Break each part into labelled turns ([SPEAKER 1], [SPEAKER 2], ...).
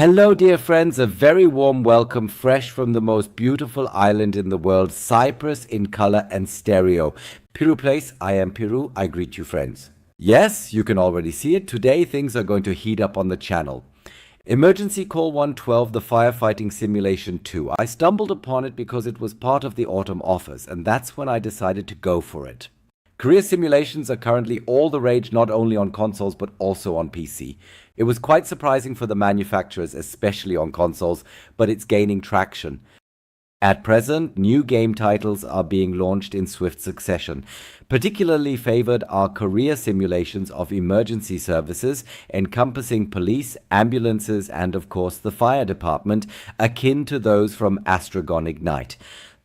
[SPEAKER 1] Hello, dear friends, a very warm welcome, fresh from the most beautiful island in the world, Cyprus, in color and stereo. Piru Place, I am Piru, I greet you, friends. Yes, you can already see it. Today, things are going to heat up on the channel. Emergency Call 112, the Firefighting Simulation 2. I stumbled upon it because it was part of the autumn offers, and that's when I decided to go for it. Career simulations are currently all the rage, not only on consoles but also on PC. It was quite surprising for the manufacturers, especially on consoles, but it's gaining traction. At present, new game titles are being launched in swift succession. Particularly favored are career simulations of emergency services encompassing police, ambulances, and of course the fire department, akin to those from Astragon Ignite.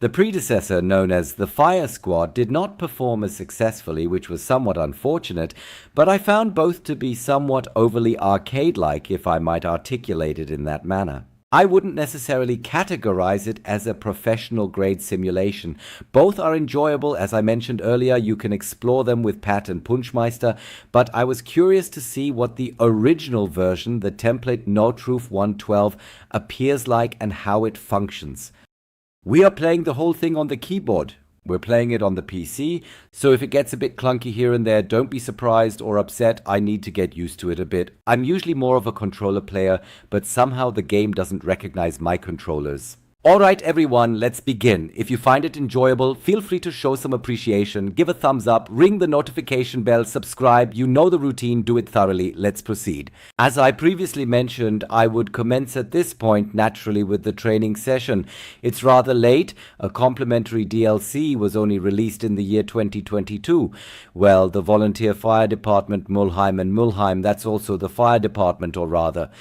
[SPEAKER 1] The predecessor, known as the Fire Squad, did not perform as successfully, which was somewhat unfortunate, but I found both to be somewhat overly arcade-like, if I might articulate it in that manner. I wouldn't necessarily categorize it as a professional-grade simulation. Both are enjoyable. As I mentioned earlier, you can explore them with Pat and Punchmeister, but I was curious to see what the original version, the template No Truth 112, appears like and how it functions. We are playing the whole thing on the keyboard. We're playing it on the PC, so if it gets a bit clunky here and there, don't be surprised or upset. I need to get used to it a bit. I'm usually more of a controller player, but somehow the game doesn't recognize my controllers. Alright everyone, let's begin. If you find it enjoyable, feel free to show some appreciation, give a thumbs up, ring the notification bell, subscribe. You know the routine, do it thoroughly. Let's proceed. As I previously mentioned, I would commence at this point naturally with the training session. It's rather late. A complimentary DLC was only released in the year 2022. Well, the volunteer fire department Mulheim and Mulheim, that's also the fire department, or rather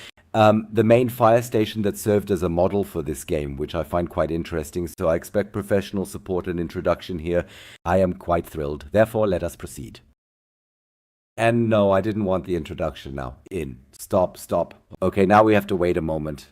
[SPEAKER 1] the main fire station that served as a model for this game, which I find quite interesting, so I expect professional support and introduction here. I am quite thrilled. Therefore, let us proceed. And no, I didn't want the introduction now. Stop. Okay, now we have to wait a moment.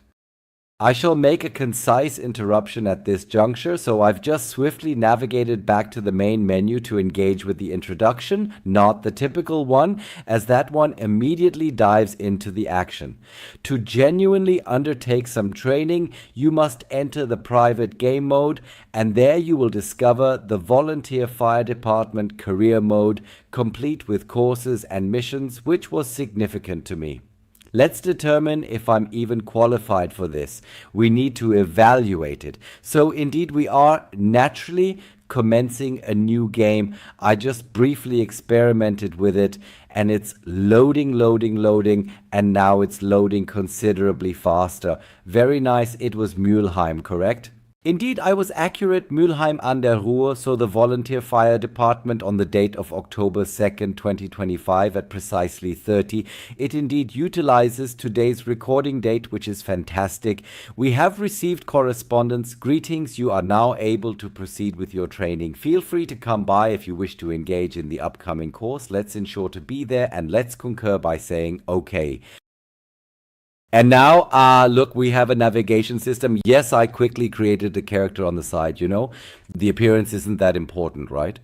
[SPEAKER 1] I shall make a concise interruption at this juncture, so I've just swiftly navigated back to the main menu to engage with the introduction, not the typical one, as that one immediately dives into the action. To genuinely undertake some training, you must enter the private game mode, and there you will discover the Volunteer Fire Department career mode, complete with courses and missions, which was significant to me. Let's determine if I'm even qualified for this. We need to evaluate it. So indeed we are naturally commencing a new game. I just briefly experimented with it and it's loading, and now it's loading considerably faster. Very nice. It was Mulheim, correct? Indeed, I was accurate. Mulheim an der Ruhr, so the volunteer fire department, on the date of October 2nd, 2025 at precisely 30. It indeed utilizes today's recording date, which is fantastic. We have received correspondence. Greetings, you are now able to proceed with your training. Feel free to come by if you wish to engage in the upcoming course. Let's ensure to be there and let's concur by saying okay. And now, look, we have a navigation system. Yes, I quickly created a character on the side, you know. The appearance isn't that important, right?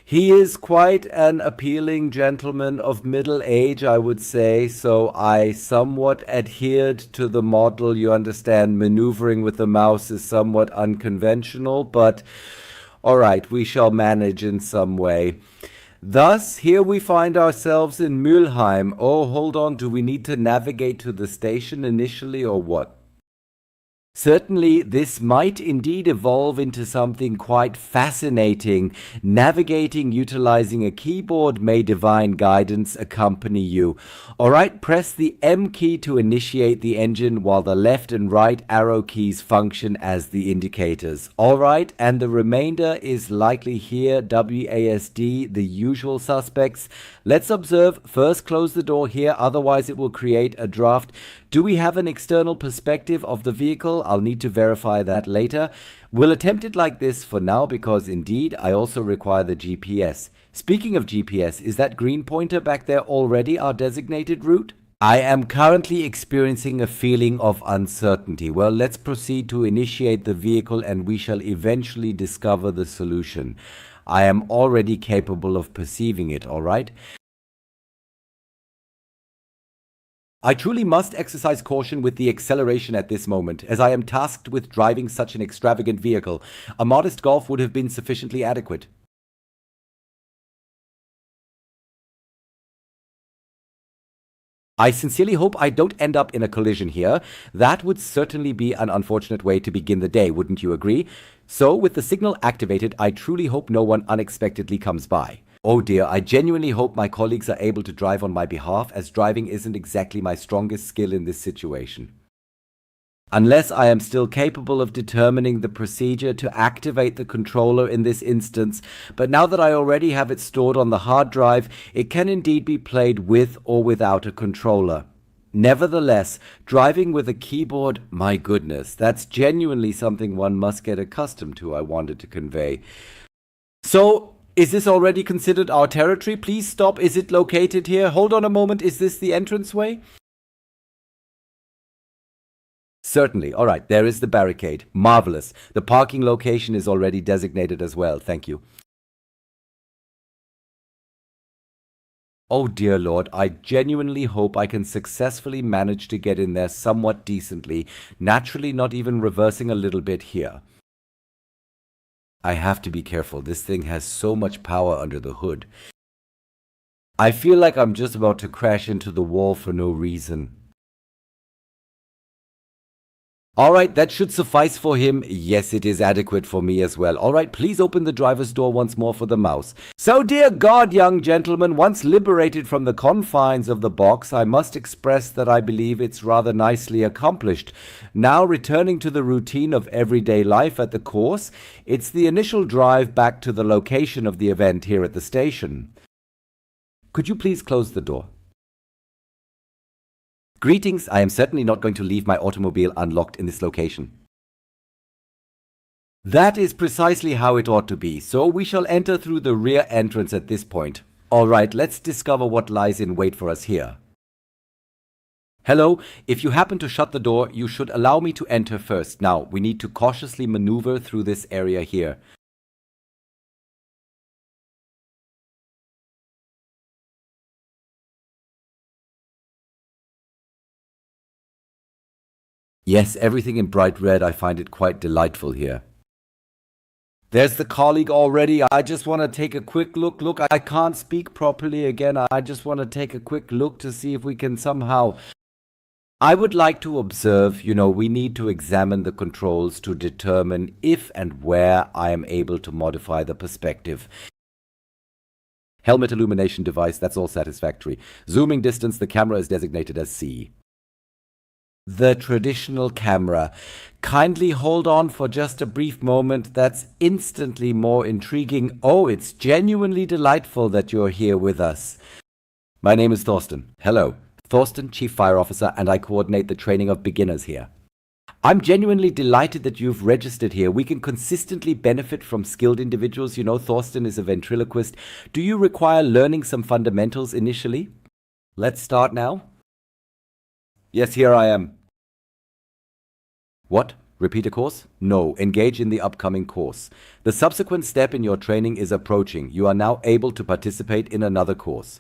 [SPEAKER 1] He is quite an appealing gentleman of middle age, I would say, so I somewhat adhered to the model. You understand, maneuvering with the mouse is somewhat unconventional, but all right, we shall manage in some way. Thus, here we find ourselves in Mulheim. Oh, hold on, do we need to navigate to the station initially or what? Certainly, this might indeed evolve into something quite fascinating. Navigating utilizing a keyboard, may divine guidance accompany you. Alright, press the M key to initiate the engine while the left and right arrow keys function as the indicators. Alright, and the remainder is likely here, WASD, the usual suspects. Let's observe. First close the door here, otherwise it will create a draft. Do we have an external perspective of the vehicle? I'll need to verify that later. We'll attempt it like this for now because indeed I also require the GPS. Speaking of GPS, is that green pointer back there already our designated route? I am currently experiencing a feeling of uncertainty. Well, let's proceed to initiate the vehicle and we shall eventually discover the solution. I am already capable of perceiving it, alright? I truly must exercise caution with the acceleration at this moment, as I am tasked with driving such an extravagant vehicle. A modest Golf would have been sufficiently adequate. I sincerely hope I don't end up in a collision here. That would certainly be an unfortunate way to begin the day, wouldn't you agree? So, with the signal activated, I truly hope no one unexpectedly comes by. Oh dear, I genuinely hope my colleagues are able to drive on my behalf, as driving isn't exactly my strongest skill in this situation. Unless I am still capable of determining the procedure to activate the controller in this instance, but now that I already have it stored on the hard drive, it can indeed be played with or without a controller. Nevertheless, driving with a keyboard, my goodness, that's genuinely something one must get accustomed to, I wanted to convey. So, is this already considered our territory? Please stop. Is it located here? Hold on a moment. Is this the entranceway? Certainly. All right, there is the barricade. Marvelous. The parking location is already designated as well. Thank you. Oh dear Lord, I genuinely hope I can successfully manage to get in there somewhat decently, naturally not even reversing a little bit here. I have to be careful. This thing has so much power under the hood. I feel like I'm just about to crash into the wall for no reason. Alright, that should suffice for him. Yes, it is adequate for me as well. Alright, please open the driver's door once more for the mouse. So, dear God, young gentleman, once liberated from the confines of the box, I must express that I believe it's rather nicely accomplished. Now, returning to the routine of everyday life at the course, it's the initial drive back to the location of the event here at the station. Could you please close the door? Greetings, I am certainly not going to leave my automobile unlocked in this location. That is precisely how it ought to be, so we shall enter through the rear entrance at this point. Alright, let's discover what lies in wait for us here. Hello, if you happen to shut the door, you should allow me to enter first. Now, we need to cautiously maneuver through this area here. Yes, everything in bright red. I find it quite delightful here. There's the colleague already. I just want to take a quick look. Look, I can't speak properly again. I just want to take a quick look to see if we can somehow... I would like to observe, we need to examine the controls to determine if and where I am able to modify the perspective. Helmet illumination device, that's all satisfactory. Zooming distance, the camera is designated as C. The traditional camera. Kindly hold on for just a brief moment. That's instantly more intriguing. Oh, it's genuinely delightful that you're here with us. My name is Thorsten. Hello. Thorsten, Chief Fire Officer, and I coordinate the training of beginners here. I'm genuinely delighted that you've registered here. We can consistently benefit from skilled individuals. Thorsten is a ventriloquist. Do you require learning some fundamentals initially? Let's start now. Yes, here I am. What? Repeat a course? No, engage in the upcoming course. The subsequent step in your training is approaching. You are now able to participate in another course.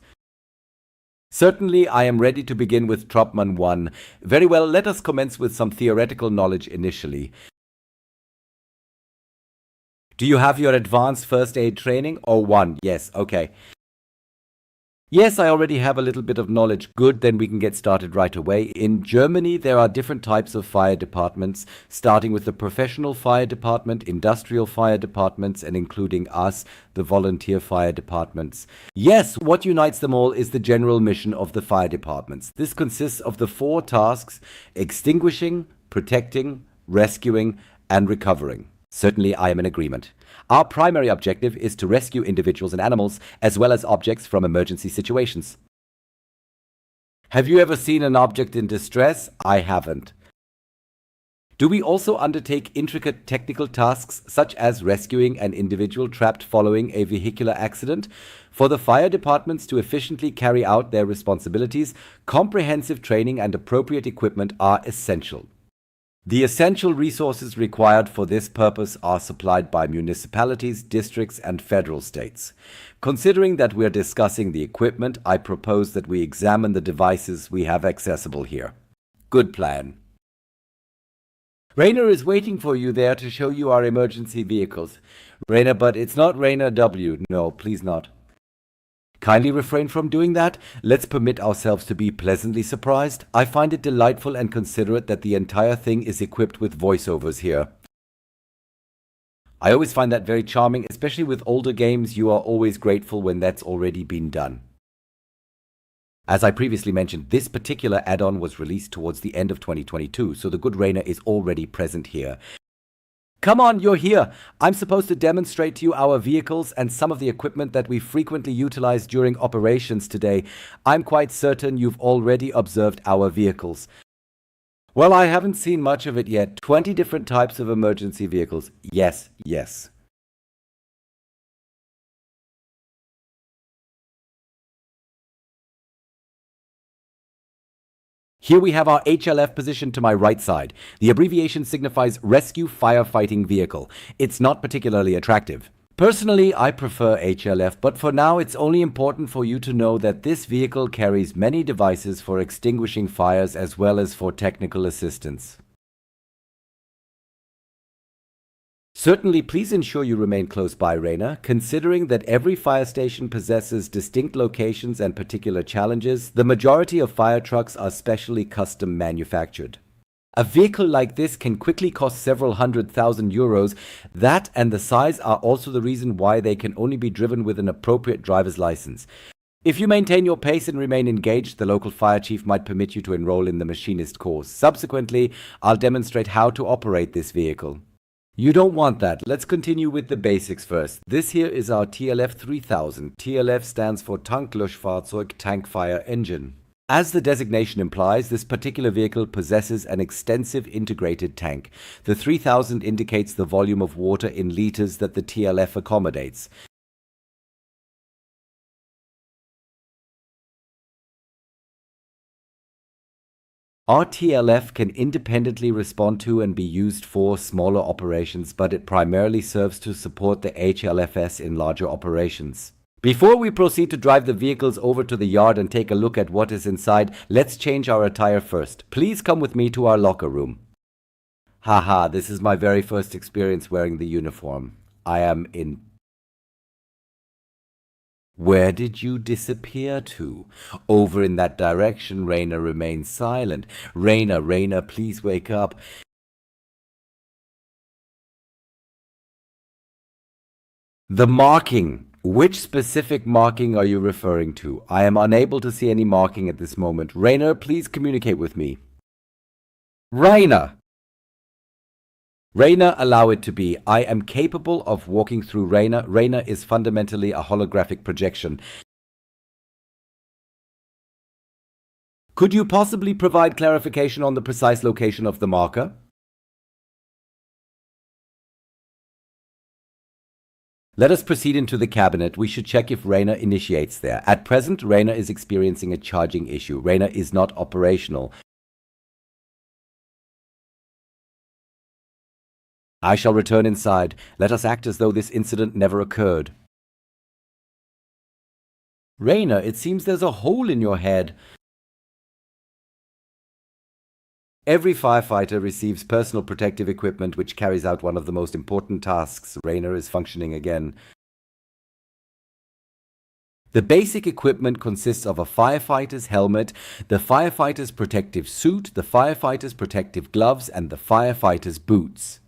[SPEAKER 1] Certainly, I am ready to begin with Tropman 1. Very well, let us commence with some theoretical knowledge initially. Do you have your advanced first aid training? Or 1? Yes, okay. Yes, I already have a little bit of knowledge. Good, then we can get started right away. In Germany, there are different types of fire departments, starting with the professional fire department, industrial fire departments, and including us, the volunteer fire departments. Yes, what unites them all is the general mission of the fire departments. This consists of the 4 tasks: extinguishing, protecting, rescuing, and recovering. Certainly, I am in agreement. Our primary objective is to rescue individuals and animals, as well as objects from emergency situations. Have you ever seen an object in distress? I haven't. Do we also undertake intricate technical tasks, such as rescuing an individual trapped following a vehicular accident? For the fire departments to efficiently carry out their responsibilities, comprehensive training and appropriate equipment are essential. The essential resources required for this purpose are supplied by municipalities, districts, and federal states. Considering that we're discussing the equipment, I propose that we examine the devices we have accessible here. Good plan. Rainer is waiting for you there to show you our emergency vehicles. Rainer, but it's not Rainer W. No, please not. Kindly refrain from doing that. Let's permit ourselves to be pleasantly surprised. I find it delightful and considerate that the entire thing is equipped with voiceovers here. I always find that very charming, especially with older games. You are always grateful when that's already been done. As I previously mentioned, this particular add-on was released towards the end of 2022, so the good Rainer is already present here. Come on, you're here! I'm supposed to demonstrate to you our vehicles and some of the equipment that we frequently utilize during operations today. I'm quite certain you've already observed our vehicles. Well, I haven't seen much of it yet. 20 different types of emergency vehicles. Yes, yes. Here we have our HLF positioned to my right side. The abbreviation signifies Rescue Firefighting Vehicle. It's not particularly attractive. Personally, I prefer HLF, but for now it's only important for you to know that this vehicle carries many devices for extinguishing fires as well as for technical assistance. Certainly, please ensure you remain close by, Rainer. Considering that every fire station possesses distinct locations and particular challenges, the majority of fire trucks are specially custom manufactured. A vehicle like this can quickly cost several €100,000. That and the size are also the reason why they can only be driven with an appropriate driver's license. If you maintain your pace and remain engaged, the local fire chief might permit you to enroll in the machinist course. Subsequently, I'll demonstrate how to operate this vehicle. You don't want that. Let's continue with the basics first. This here is our TLF 3000. TLF stands for Tanklöschfahrzeug, Tank Fire Engine. As the designation implies, this particular vehicle possesses an extensive integrated tank. The 3000 indicates the volume of water in liters that the TLF accommodates. Our TLF can independently respond to and be used for smaller operations, but it primarily serves to support the HLFS in larger operations. Before we proceed to drive the vehicles over to the yard and take a look at what is inside, let's change our attire first. Please come with me to our locker room. Haha, this is my very first experience wearing the uniform. I am in... Where did you disappear to? Over in that direction. Rainer remains silent. Rainer, please wake up. The marking. Which specific marking are you referring to? I am unable to see any marking at this moment. Rainer, please communicate with me. Rainer, allow it to be. I am capable of walking through Rainer. Rainer is fundamentally a holographic projection. Could you possibly provide clarification on the precise location of the marker? Let us proceed into the cabinet. We should check if Rainer initiates there. At present, Rainer is experiencing a charging issue. Rainer is not operational. I shall return inside. Let us act as though this incident never occurred. Rainer, it seems there's a hole in your head. Every firefighter receives personal protective equipment which carries out one of the most important tasks. Rainer is functioning again. The basic equipment consists of a firefighter's helmet, the firefighter's protective suit, the firefighter's protective gloves, and the firefighter's boots.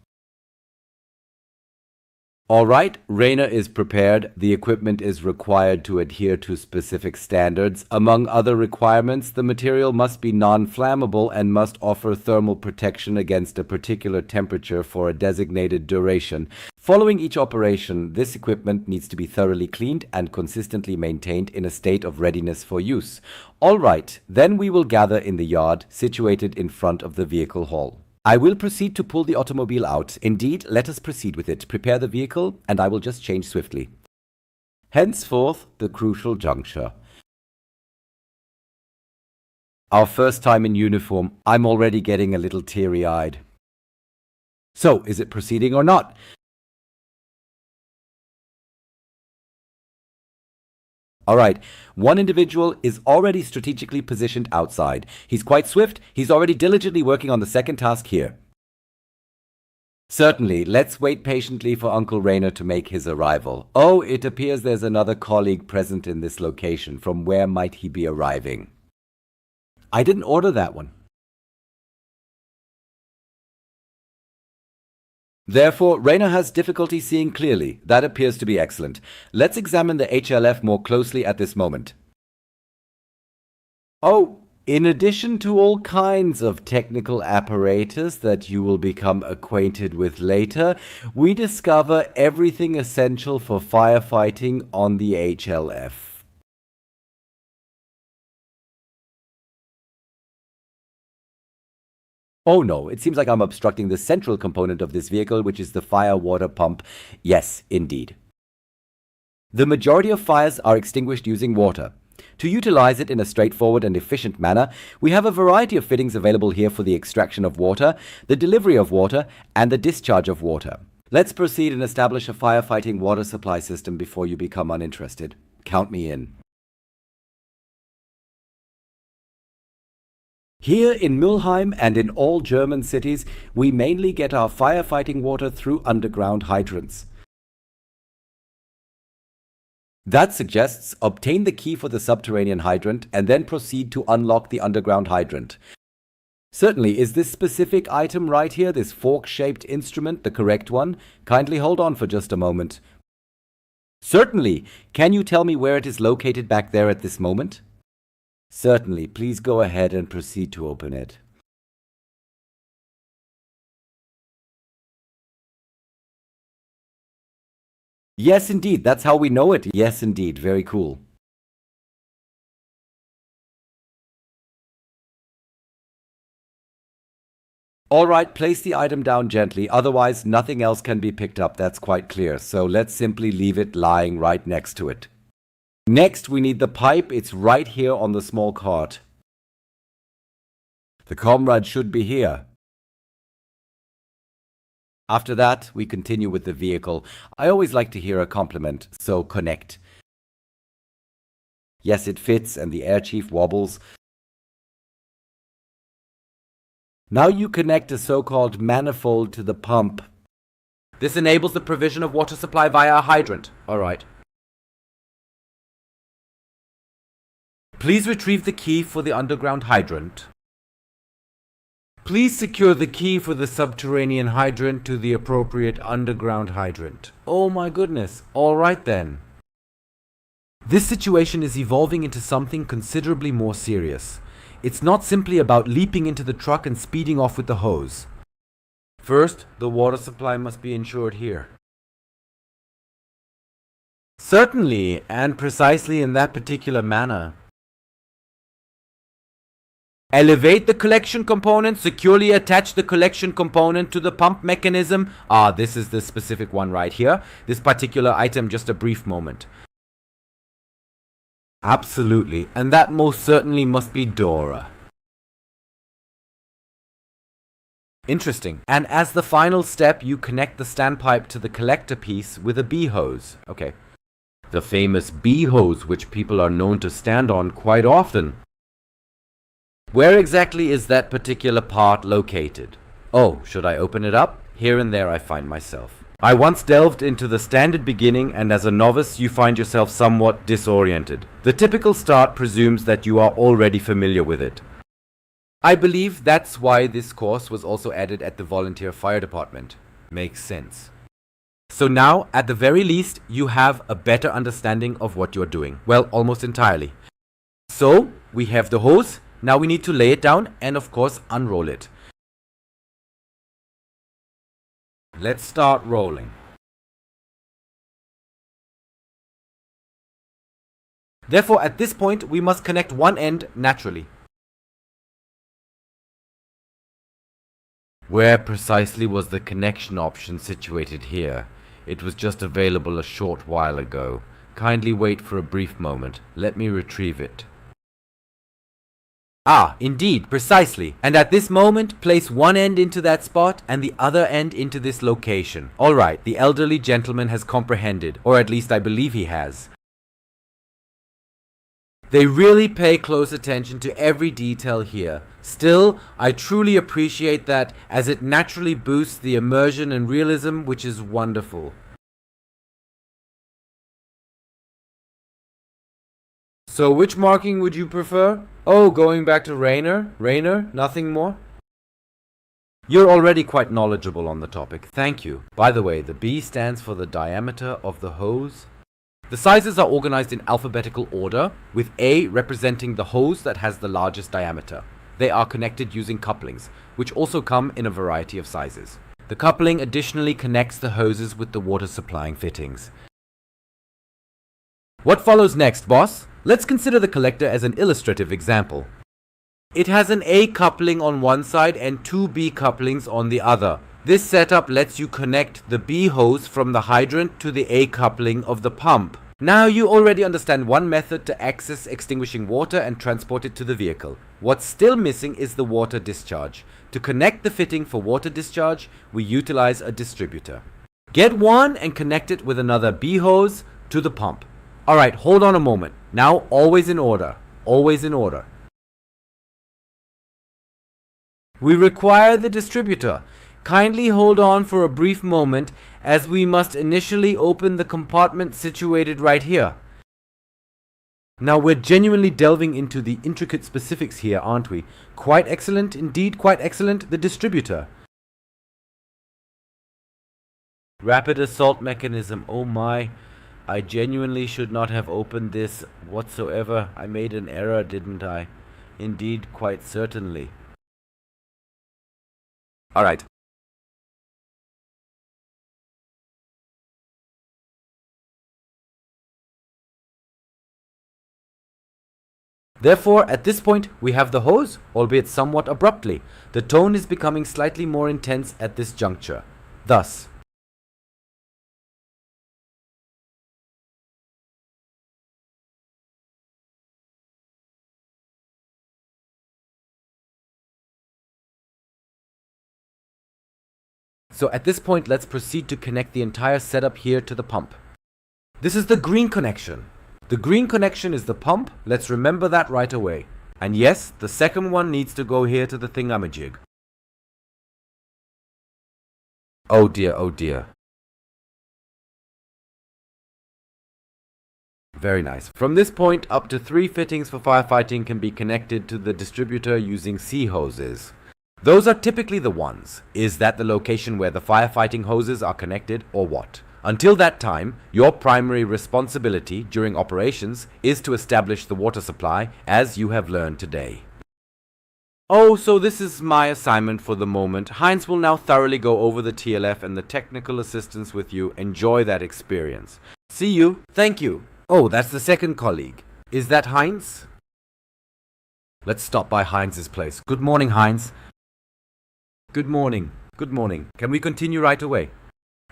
[SPEAKER 1] Alright, Rainer is prepared. The equipment is required to adhere to specific standards. Among other requirements, the material must be non-flammable and must offer thermal protection against a particular temperature for a designated duration. Following each operation, this equipment needs to be thoroughly cleaned and consistently maintained in a state of readiness for use. Alright, then we will gather in the yard situated in front of the vehicle hall. I will proceed to pull the automobile out. Indeed, let us proceed with it. Prepare the vehicle, and I will just change swiftly. Henceforth, the crucial juncture. Our first time in uniform. I'm already getting a little teary-eyed. So, is it proceeding or not? Alright, one individual is already strategically positioned outside. He's quite swift, he's already diligently working on the second task here. Certainly, let's wait patiently for Uncle Rainer to make his arrival. Oh, it appears there's another colleague present in this location. From where might he be arriving? I didn't order that one. Therefore, Rainer has difficulty seeing clearly. That appears to be excellent. Let's examine the HLF more closely at this moment. Oh, in addition to all kinds of technical apparatus that you will become acquainted with later, we discover everything essential for firefighting on the HLF. Oh no, it seems like I'm obstructing the central component of this vehicle, which is the fire water pump. Yes, indeed. The majority of fires are extinguished using water. To utilize it in a straightforward and efficient manner, we have a variety of fittings available here for the extraction of water, the delivery of water, and the discharge of water. Let's proceed and establish a firefighting water supply system before you become uninterested. Count me in. Here in Mülheim and in all German cities, we mainly get our firefighting water through underground hydrants. That suggests obtain the key for the subterranean hydrant and then proceed to unlock the underground hydrant. Certainly, is this specific item right here, this fork-shaped instrument, the correct one? Kindly hold on for just a moment. Certainly. Can you tell me where it is located back there at this moment? Certainly. Please go ahead and proceed to open it. Yes, indeed. That's how we know it. Yes, indeed. Very cool. Alright, place the item down gently, otherwise nothing else can be picked up, that's quite clear. So let's simply leave it lying right next to it. Next, we need the pipe. It's right here on the small cart. The comrade should be here. After that, we continue with the vehicle. I always like to hear a compliment, so connect. Yes, it fits and the air chief wobbles. Now you connect a so-called manifold to the pump. This enables the provision of water supply via a hydrant. Alright. Please retrieve the key for the underground hydrant. Please secure the key for the subterranean hydrant to the appropriate underground hydrant. Oh my goodness. Alright then. This situation is evolving into something considerably more serious. It's not simply about leaping into the truck and speeding off with the hose. First, the water supply must be ensured here. Certainly, and precisely in that particular manner. Elevate the collection component, securely attach the collection component to the pump mechanism. This is the specific one right here. This particular item, just a brief moment. Absolutely, and that most certainly must be Dora. Interesting. And as the final step, you connect the standpipe to the collector piece with a B-hose. Okay. The famous B-hose, which people are known to stand on quite often. Where exactly is that particular part located? Oh, should I open it up? Here and there I find myself. I once delved into the standard beginning, and as a novice you find yourself somewhat disoriented. The typical start presumes that you are already familiar with it. I believe that's why this course was also added at the volunteer fire department. Makes sense. So now, at the very least, you have a better understanding of what you're doing. Well, almost entirely. So, we have the hose. Now we need to lay it down and of course unroll it. Let's start rolling. Therefore, at this point, we must connect one end naturally. Where precisely was the connection option situated here? It was just available a short while ago. Kindly wait for a brief moment. Let me retrieve it. Ah, indeed, precisely. And at this moment, place one end into that spot and the other end into this location. Alright, the elderly gentleman has comprehended, or at least I believe he has. They really pay close attention to every detail here. Still, I truly appreciate that, as it naturally boosts the immersion and realism, which is wonderful. So which marking would you prefer? Oh, going back to Rayner? Rayner? Nothing more? You're already quite knowledgeable on the topic, thank you. By the way, the B stands for the diameter of the hose. The sizes are organized in alphabetical order, with A representing the hose that has the largest diameter. They are connected using couplings, which also come in a variety of sizes. The coupling additionally connects the hoses with the water supplying fittings. What follows next, boss? Let's consider the collector as an illustrative example. It has an A coupling on one side and two B couplings on the other. This setup lets you connect the B hose from the hydrant to the A coupling of the pump. Now you already understand one method to access extinguishing water and transport it to the vehicle. What's still missing is the water discharge. To connect the fitting for water discharge, we utilize a distributor. Get one and connect it with another B hose to the pump. Alright, hold on a moment. Now always in order. Always in order. We require the distributor. Kindly hold on for a brief moment, as we must initially open the compartment situated right here. Now we're genuinely delving into the intricate specifics here, aren't we? Quite excellent, indeed quite excellent, the distributor. Rapid assault mechanism, oh my. I genuinely should not have opened this whatsoever. I made an error, didn't I? Indeed, quite certainly. Alright. Therefore, at this point, we have the hose, albeit somewhat abruptly. The tone is becoming slightly more intense at this juncture. Thus, so at this point, let's proceed to connect the entire setup here to the pump. This is the green connection. The green connection is the pump, let's remember that right away. And yes, the second one needs to go here to the thingamajig. Oh dear, oh dear. Very nice. From this point, up to 3 fittings for firefighting can be connected to the distributor using C hoses. Those are typically the ones. Is that the location where the firefighting hoses are connected, or what? Until that time, your primary responsibility during operations is to establish the water supply, as you have learned today. Oh, so this is my assignment for the moment. Heinz will now thoroughly go over the TLF and the technical assistance with you. Enjoy that experience. See you. Thank you. Oh, that's the second colleague. Is that Heinz? Let's stop by Heinz's place. Good morning, Heinz. Good morning. Good morning. Can we continue right away?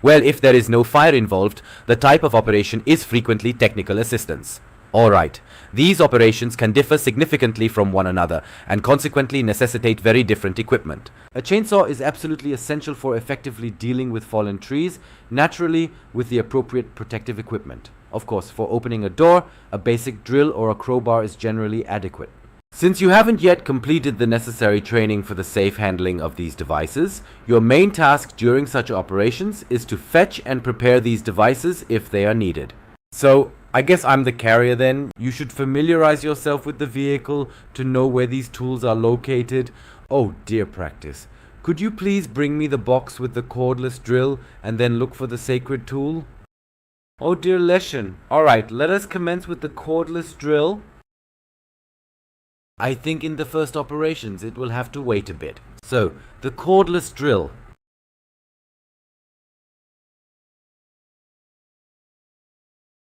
[SPEAKER 1] Well, if there is no fire involved, the type of operation is frequently technical assistance. Alright, these operations can differ significantly from one another and consequently necessitate very different equipment. A chainsaw is absolutely essential for effectively dealing with fallen trees, naturally with the appropriate protective equipment. Of course, for opening a door, a basic drill or a crowbar is generally adequate. Since you haven't yet completed the necessary training for the safe handling of these devices, your main task during such operations is to fetch and prepare these devices if they are needed. So, I guess I'm the carrier then. You should familiarize yourself with the vehicle to know where these tools are located. Oh dear practice. Could you please bring me the box with the cordless drill and then look for the sacred tool? Oh dear Leshen. Alright, let us commence with the cordless drill. I think in the first operations it will have to wait a bit. So, the cordless drill.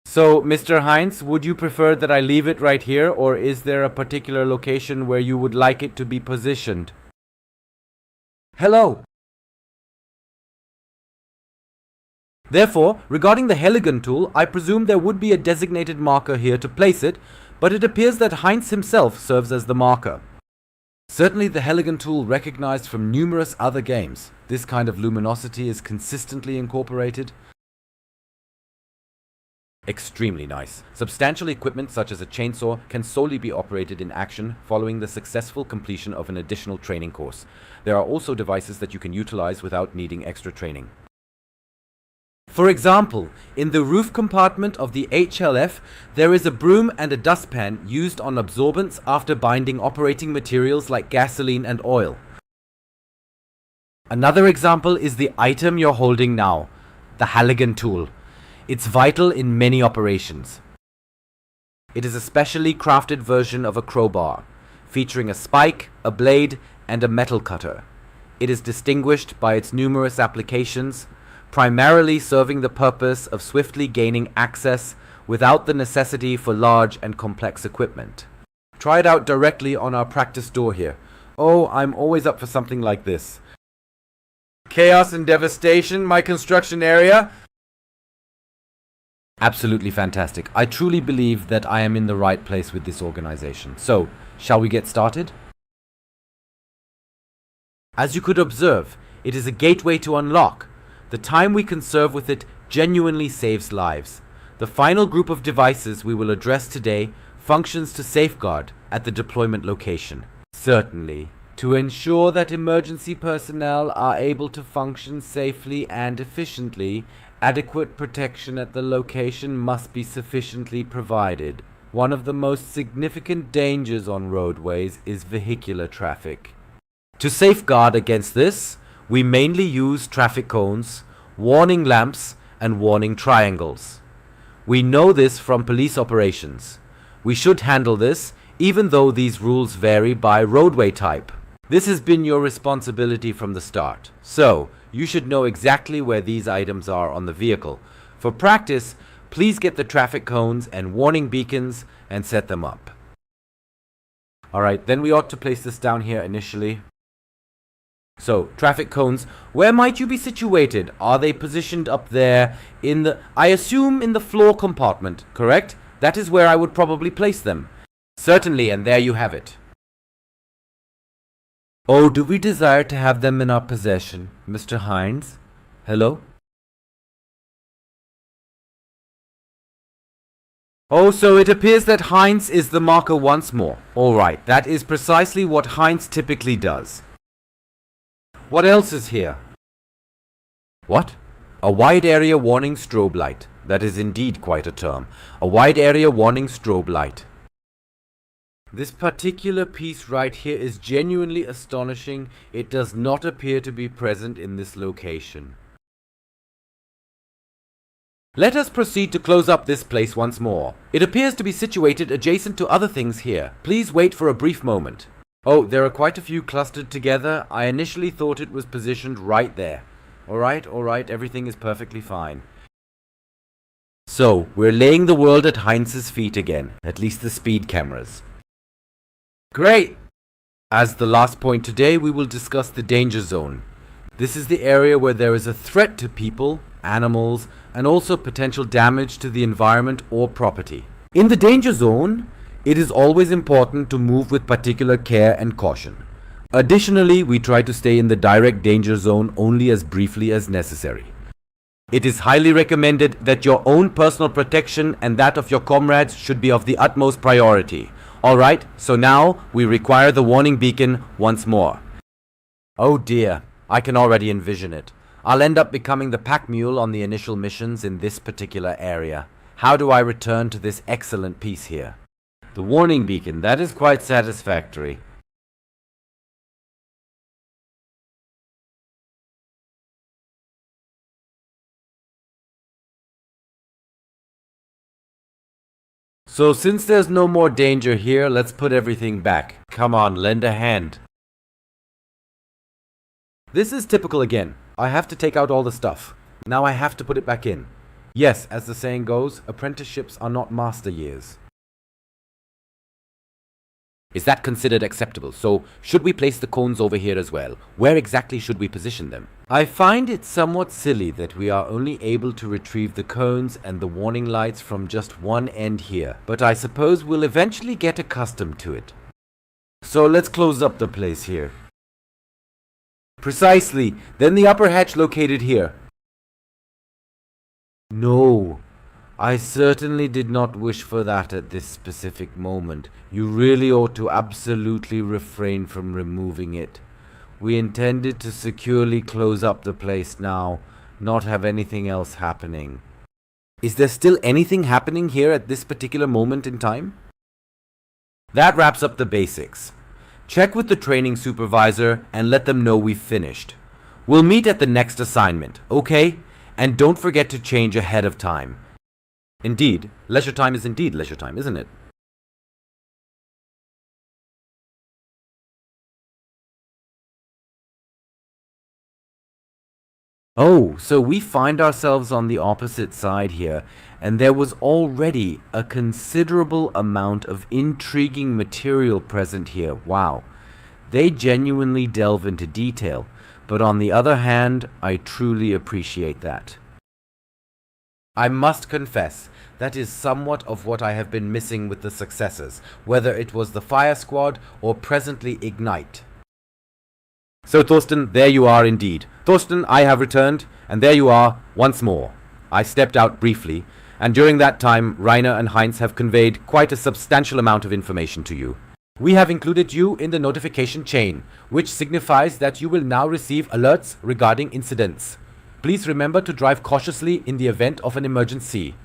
[SPEAKER 1] So, Mr. Heinz, would you prefer that I leave it right here, or is there a particular location where you would like it to be positioned? Hello! Therefore, regarding the Heligan tool, I presume there would be a designated marker here to place it, but it appears that Heinz himself serves as the marker. Certainly the Heligan tool recognized from numerous other games. This kind of luminosity is consistently incorporated. Extremely nice. Substantial equipment such as a chainsaw can solely be operated in action following the successful completion of an additional training course. There are also devices that you can utilize without needing extra training. For example, in the roof compartment of the HLF, there is a broom and a dustpan used on absorbents after binding operating materials like gasoline and oil. Another example is the item you're holding now, the Heligan tool. It's vital in many operations. It is a specially crafted version of a crowbar, featuring a spike, a blade, and a metal cutter. It is distinguished by its numerous applications, primarily serving the purpose of swiftly gaining access without the necessity for large and complex equipment. Try it out directly on our practice door here. Oh, I'm always up for something like this. Chaos and devastation, my construction area. Absolutely fantastic. I truly believe that I am in the right place with this organization. So, shall we get started? As you could observe, it is a gateway to unlock. The time we conserve with it genuinely saves lives. The final group of devices we will address today functions to safeguard at the deployment location. Certainly, to ensure that emergency personnel are able to function safely and efficiently, adequate protection at the location must be sufficiently provided. One of the most significant dangers on roadways is vehicular traffic. To safeguard against this, we mainly use traffic cones, warning lamps, and warning triangles. We know this from police operations. We should handle this, even though these rules vary by roadway type. This has been your responsibility from the start, so you should know exactly where these items are on the vehicle. For practice, please get the traffic cones and warning beacons and set them up. Alright, then we ought to place this down here initially. So, traffic cones, where might you be situated? Are they positioned up there I assume in the floor compartment, correct? That is where I would probably place them. Certainly, and there you have it. Oh, do we desire to have them in our possession, Mr. Hines? Hello? Oh, so it appears that Hines is the marker once more. Alright, that is precisely what Hines typically does. What else is here? What? A wide area warning strobe light. That is indeed quite a term. A wide area warning strobe light. This particular piece right here is genuinely astonishing. It does not appear to be present in this location. Let us proceed to close up this place once more. It appears to be situated adjacent to other things here. Please wait for a brief moment. Oh, there are quite a few clustered together. I initially thought it was positioned right there. Alright, everything is perfectly fine. So, we're laying the world at Heinz's feet again, at least the speed cameras. Great! As the last point today, we will discuss the danger zone. This is the area where there is a threat to people, animals, and also potential damage to the environment or property. In the danger zone, it is always important to move with particular care and caution. Additionally, we try to stay in the direct danger zone only as briefly as necessary. It is highly recommended that your own personal protection and that of your comrades should be of the utmost priority. Alright, so now we require the warning beacon once more. Oh dear, I can already envision it. I'll end up becoming the pack mule on the initial missions in this particular area. How do I return to this excellent piece here? The warning beacon, that is quite satisfactory. So since there's no more danger here, let's put everything back. Come on, lend a hand. This is typical again. I have to take out all the stuff. Now I have to put it back in. Yes, as the saying goes, apprenticeships are not master years. Is that considered acceptable? So, should we place the cones over here as well? Where exactly should we position them? I find it somewhat silly that we are only able to retrieve the cones and the warning lights from just one end here, but I suppose we'll eventually get accustomed to it. So let's close up the place here. Precisely. Then the upper hatch located here. No. I certainly did not wish for that at this specific moment. You really ought to absolutely refrain from removing it. We intended to securely close up the place now, not have anything else happening. Is there still anything happening here at this particular moment in time? That wraps up the basics. Check with the training supervisor and let them know we've finished. We'll meet at the next assignment, okay? And don't forget to change ahead of time. Indeed, leisure time is indeed leisure time, isn't it? Oh, so we find ourselves on the opposite side here, and there was already a considerable amount of intriguing material present here. Wow. They genuinely delve into detail, but on the other hand, I truly appreciate that. I must confess, that is somewhat of what I have been missing with the successors, whether it was the Fire Squad or presently Ignite. So Thorsten, there you are indeed. Thorsten, I have returned, and there you are once more. I stepped out briefly, and during that time, Rainer and Heinz have conveyed quite a substantial amount of information to you. We have included you in the notification chain, which signifies that you will now receive alerts regarding incidents. Please remember to drive cautiously in the event of an emergency.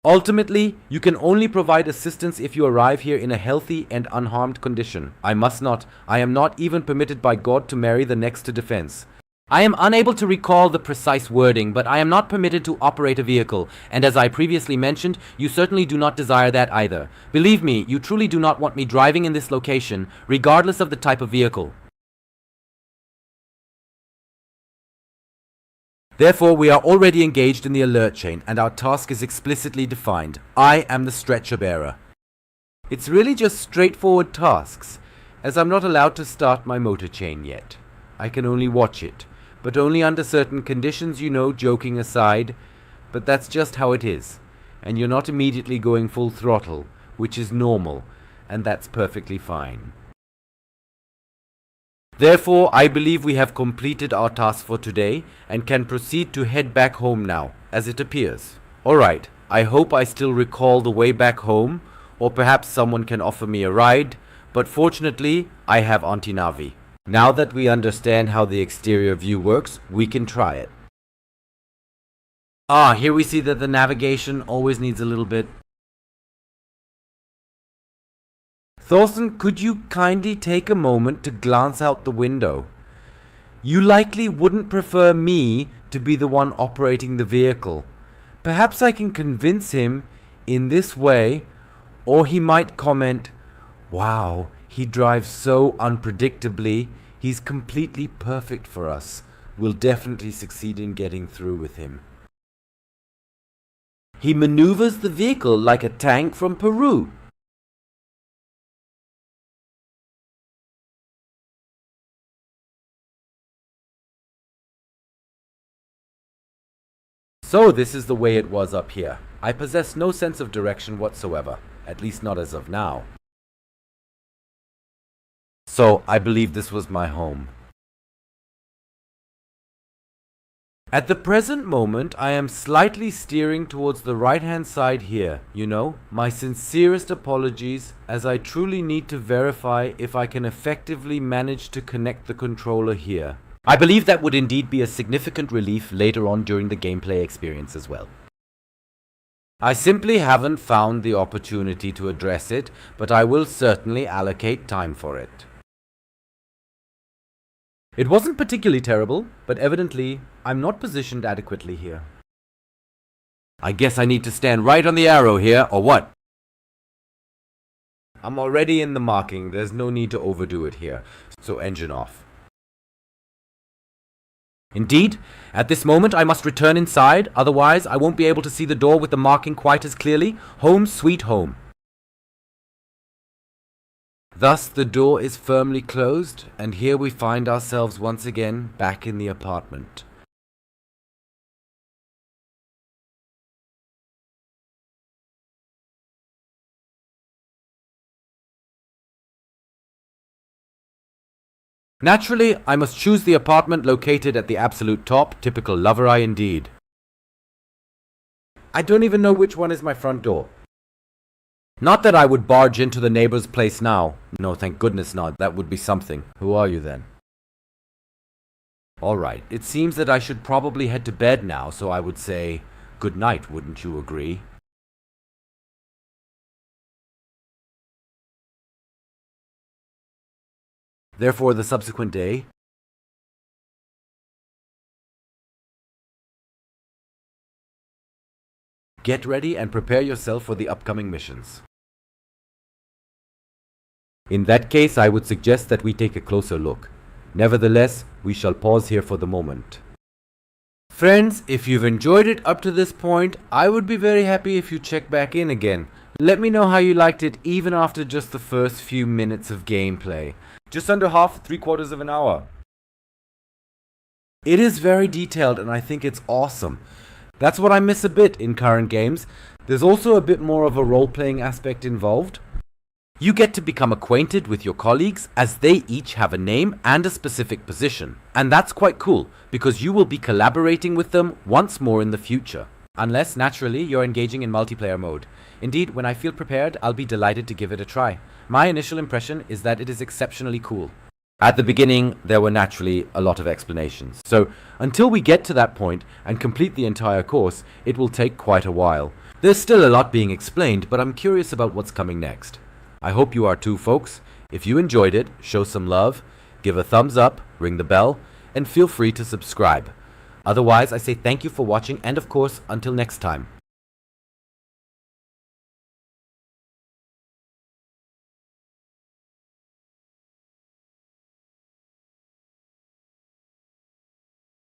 [SPEAKER 1] Ultimately, you can only provide assistance if you arrive here in a healthy and unharmed condition. I am not even permitted by God to marry the next to defense. I am unable to recall the precise wording, but I am not permitted to operate a vehicle, and as I previously mentioned, you certainly do not desire that either. Believe me, you truly do not want me driving in this location, regardless of the type of vehicle. Therefore, we are already engaged in the alert chain, and our task is explicitly defined. I am the stretcher bearer. It's really just straightforward tasks, as I'm not allowed to start my motor chain yet. I can only watch it, but only under certain conditions, you know, joking aside. But that's just how it is, and you're not immediately going full throttle, which is normal, and that's perfectly fine. Therefore, I believe we have completed our task for today and can proceed to head back home now, as it appears. Alright, I hope I still recall the way back home, or perhaps someone can offer me a ride, but fortunately, I have Auntie Navi. Now that we understand how the exterior view works, we can try it. Here we see that the navigation always needs a little bit. Thorsten, could you kindly take a moment to glance out the window? You likely wouldn't prefer me to be the one operating the vehicle. Perhaps I can convince him in this way, or he might comment, "Wow, he drives so unpredictably, he's completely perfect for us. We'll definitely succeed in getting through with him." He maneuvers the vehicle like a tank from Peru. So this is the way it was up here. I possess no sense of direction whatsoever, at least not as of now. So I believe this was my home. At the present moment, I am slightly steering towards the right-hand side here, you know. My sincerest apologies, as I truly need to verify if I can effectively manage to connect the controller here. I believe that would indeed be a significant relief later on during the gameplay experience as well. I simply haven't found the opportunity to address it, but I will certainly allocate time for it. It wasn't particularly terrible, but evidently, I'm not positioned adequately here. I guess I need to stand right on the arrow here, or what? I'm already in the marking, there's no need to overdo it here, so engine off. Indeed, at this moment I must return inside, otherwise I won't be able to see the door with the marking quite as clearly. Home sweet home. Thus the door is firmly closed, and here we find ourselves once again back in the apartment. Naturally, I must choose the apartment located at the absolute top, typical lover eye indeed. I don't even know which one is my front door. Not that I would barge into the neighbor's place now. No, thank goodness not. That would be something. Who are you then? Alright, it seems that I should probably head to bed now, so I would say good night, wouldn't you agree? Therefore, the subsequent day, get ready and prepare yourself for the upcoming missions. In that case, I would suggest that we take a closer look. Nevertheless, we shall pause here for the moment. Friends, if you've enjoyed it up to this point, I would be very happy if you check back in again. Let me know how you liked it even after just the first few minutes of gameplay. Just under half, 3/4 of an hour. It is very detailed and I think it's awesome. That's what I miss a bit in current games. There's also a bit more of a role-playing aspect involved. You get to become acquainted with your colleagues as they each have a name and a specific position. And that's quite cool, because you will be collaborating with them once more in the future. Unless, naturally, you're engaging in multiplayer mode. Indeed, when I feel prepared, I'll be delighted to give it a try. My initial impression is that it is exceptionally cool. At the beginning, there were naturally a lot of explanations. So, until we get to that point and complete the entire course, it will take quite a while. There's still a lot being explained, but I'm curious about what's coming next. I hope you are too, folks. If you enjoyed it, show some love, give a thumbs up, ring the bell, and feel free to subscribe. Otherwise, I say thank you for watching and of course, until next time.